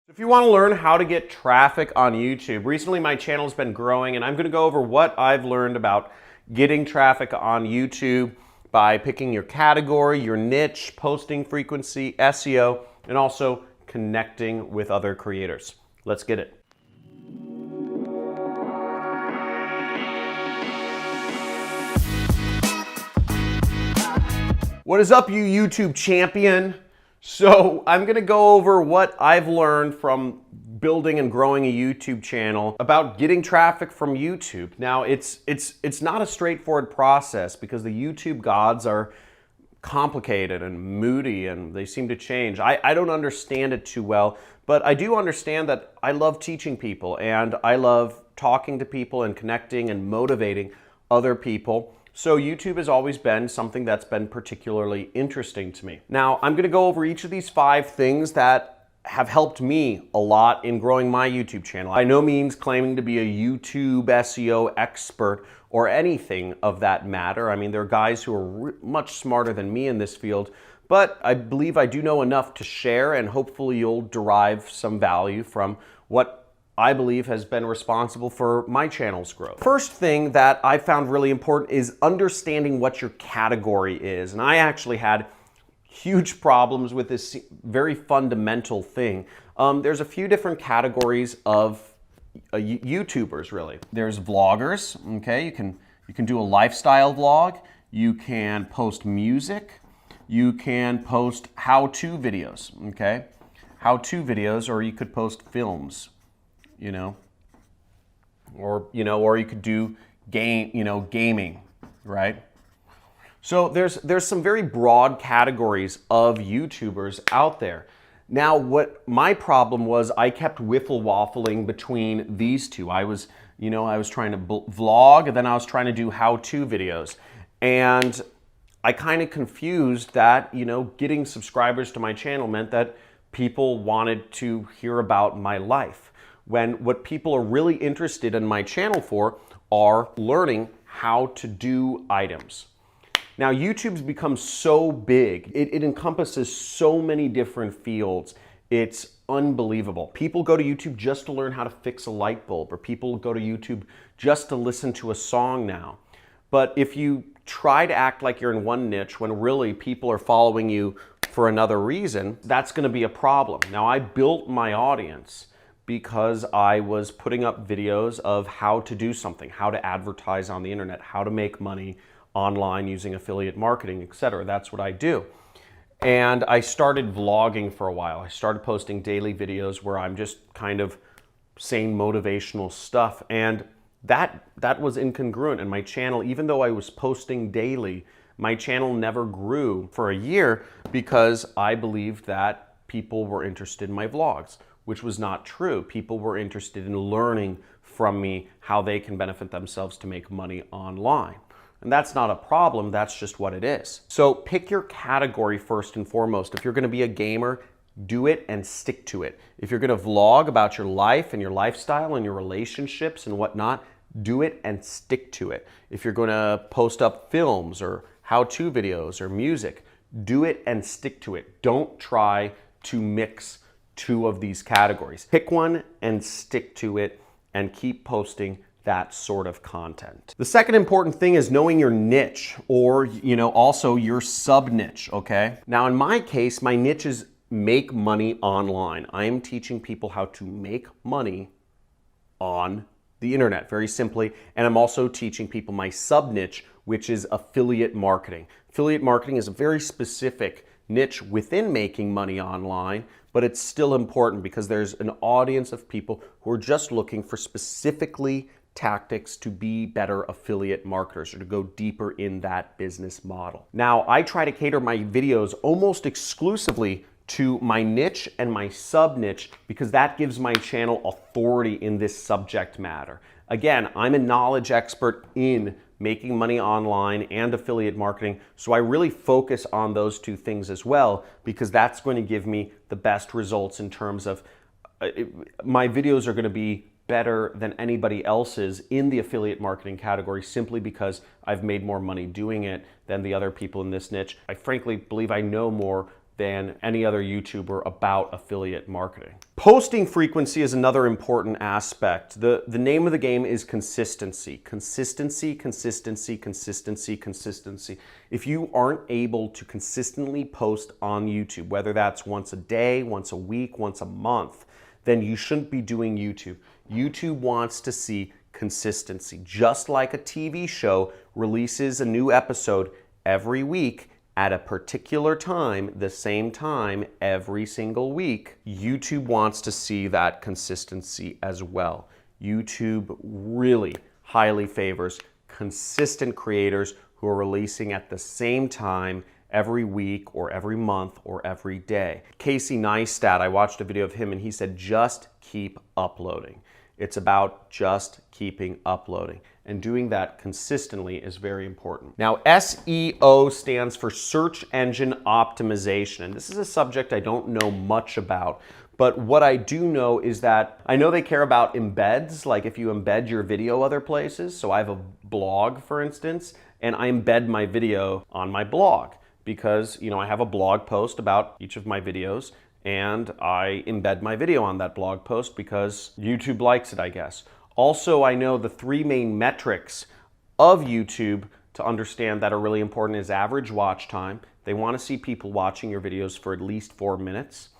If you want to learn how to get traffic on YouTube, recently my channel has been growing and I'm going to go over what I've learned about getting traffic on YouTube by picking your category, your niche, posting frequency, SEO, and also connecting with other creators. Let's get it. What is up, you YouTube champion? So I'm gonna go over what I've learned from building and growing a YouTube channel about getting traffic from YouTube. Now it's not a straightforward process because the YouTube gods are complicated and moody and they seem to change. I don't understand it too well, but I do understand that I love teaching people and I love talking to people and connecting and motivating other people. So YouTube has always been something that's been particularly interesting to me. Now, I'm gonna go over each of these 5 things that have helped me a lot in growing my YouTube channel. By no means claiming to be a YouTube SEO expert or anything of that matter. I mean, there are guys who are much smarter than me in this field, but I believe I do know enough to share, and hopefully you'll derive some value from what I believe has been responsible for my channel's growth. First thing that I found really important is understanding what your category is. And I actually had huge problems with this very fundamental thing. There's a few different categories of YouTubers, really. There's vloggers, okay? You can do a lifestyle vlog. You can post music. You can post how-to videos, okay? How-to videos, or you could post films. Or you could do gaming, right? So there's some very broad categories of YouTubers out there. Now, what my problem was, I kept waffling between these two. I was trying to vlog, and then I was trying to do how-to videos. And I kind of confused that, getting subscribers to my channel meant that people wanted to hear about my life, when what people are really interested in my channel for are learning how to do items. Now, YouTube's become so big. It encompasses so many different fields. It's unbelievable. People go to YouTube just to learn how to fix a light bulb, or people go to YouTube just to listen to a song now. But if you try to act like you're in one niche when really people are following you for another reason, that's gonna be a problem. Now, I built my audience because I was putting up videos of how to do something, how to advertise on the internet, how to make money online using affiliate marketing, etc. That's what I do. And I started vlogging for a while. I started posting daily videos where I'm just kind of saying motivational stuff. And that was incongruent. And my channel, even though I was posting daily, my channel never grew for a year because I believed that people were interested in my vlogs, which was not true. People were interested in learning from me how they can benefit themselves to make money online. And that's not a problem, that's just what it is. So pick your category first and foremost. If you're gonna be a gamer, do it and stick to it. If you're gonna vlog about your life and your lifestyle and your relationships and whatnot, do it and stick to it. If you're gonna post up films or how-to videos or music, do it and stick to it. Don't try to mix 2 of these categories. Pick one and stick to it and keep posting that sort of content. The second important thing is knowing your niche, or also your sub niche, okay? Now in my case, my niche is make money online. I am teaching people how to make money on the internet, very simply, and I'm also teaching people my sub niche, which is affiliate marketing. Affiliate marketing is a very specific niche within making money online, but it's still important because there's an audience of people who are just looking for specifically tactics to be better affiliate marketers or to go deeper in that business model. Now, I try to cater my videos almost exclusively to my niche and my sub niche because that gives my channel authority in this subject matter. Again, I'm a knowledge expert in making money online and affiliate marketing, so I really focus on those 2 things as well because that's going to give me the best results in terms of my videos are going to be better than anybody else's in the affiliate marketing category simply because I've made more money doing it than the other people in this niche. I frankly believe I know more than any other YouTuber about affiliate marketing. Posting frequency is another important aspect. The name of the game is consistency. Consistency, consistency, consistency, consistency. If you aren't able to consistently post on YouTube, whether that's once a day, once a week, once a month, then you shouldn't be doing YouTube. YouTube wants to see consistency. Just like a TV show releases a new episode every week, at a particular time, the same time every single week, YouTube wants to see that consistency as well. YouTube really highly favors consistent creators who are releasing at the same time every week or every month or every day. Casey Neistat, I watched a video of him and he said, just keep uploading. It's about just keeping uploading. And doing that consistently is very important. Now, SEO stands for search engine optimization. And this is a subject I don't know much about. But what I do know is that I know they care about embeds, like if you embed your video other places. So I have a blog, for instance, and I embed my video on my blog because, you know, I have a blog post about each of my videos and I embed my video on that blog post because YouTube likes it, I guess. Also, I know the three main metrics of YouTube to understand that are really important is average watch time. They want to see people watching your videos for at least 4 minutes.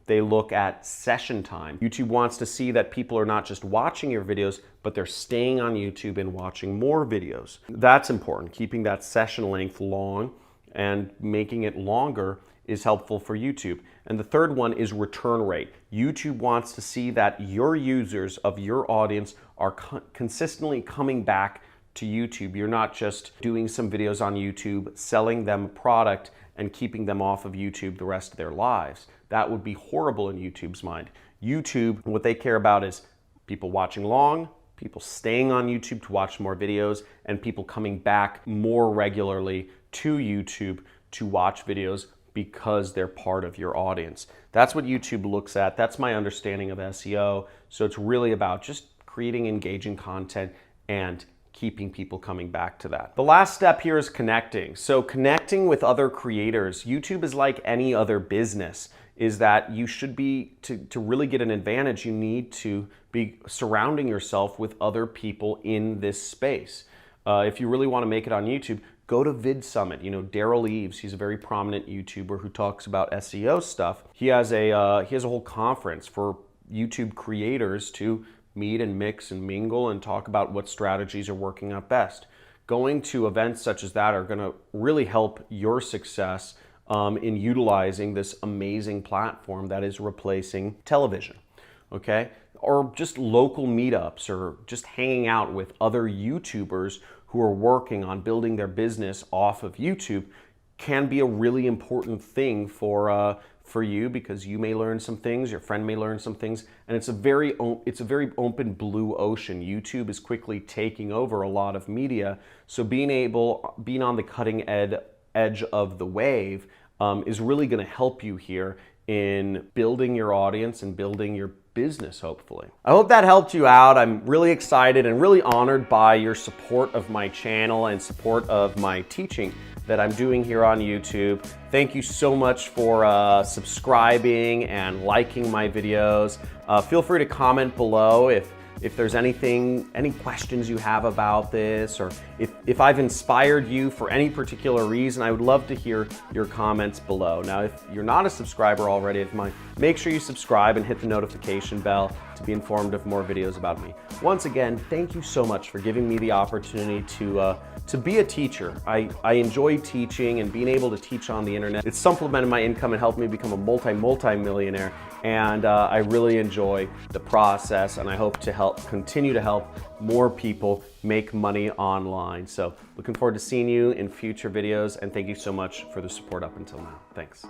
They look at session time. YouTube wants to see that people are not just watching your videos, but they're staying on YouTube and watching more videos. That's important. Keeping that session length long and making it longer is helpful for YouTube. And the third one is return rate. YouTube wants to see that your users of your audience are consistently coming back to YouTube. You're not just doing some videos on YouTube, selling them a product and keeping them off of YouTube the rest of their lives. That would be horrible in YouTube's mind. YouTube, what they care about is people watching long, people staying on YouTube to watch more videos, and people coming back more regularly to YouTube to watch videos because they're part of your audience. That's what YouTube looks at. That's my understanding of SEO. So it's really about just creating engaging content and keeping people coming back to that. The last step here is connecting. So connecting with other creators. YouTube is like any other business, is that you should be, to really get an advantage, you need to be surrounding yourself with other people in this space. If you really want to make it on YouTube, go to Vid Summit. You know, Daryl Eves, he's a very prominent YouTuber who talks about SEO stuff. He has a whole conference for YouTube creators to meet and mix and mingle and talk about what strategies are working out best. Going to events such as that are going to really help your success in utilizing this amazing platform that is replacing television, okay? Or just local meetups or just hanging out with other YouTubers who are working on building their business off of YouTube can be a really important thing for you, because you may learn some things, your friend may learn some things, and it's a very open blue ocean. YouTube is quickly taking over a lot of media, so being on the cutting edge of the wave is really going to help you here in building your audience and building your business, hopefully. I hope that helped you out. I'm really excited and really honored by your support of my channel and support of my teaching that I'm doing here on YouTube. Thank you so much for subscribing and liking my videos. Feel free to comment below if there's any questions you have about this, or if I've inspired you for any particular reason. I would love to hear your comments below. Now, if you're not a subscriber already of mine, make sure you subscribe and hit the notification bell to be informed of more videos about me. Once again, thank you so much for giving me the opportunity to be a teacher. I enjoy teaching and being able to teach on the internet. It's supplemented my income and helped me become a multi-millionaire. And I really enjoy the process, and I hope to continue to help more people make money online. So looking forward to seeing you in future videos, and thank you so much for the support up until now. Thanks.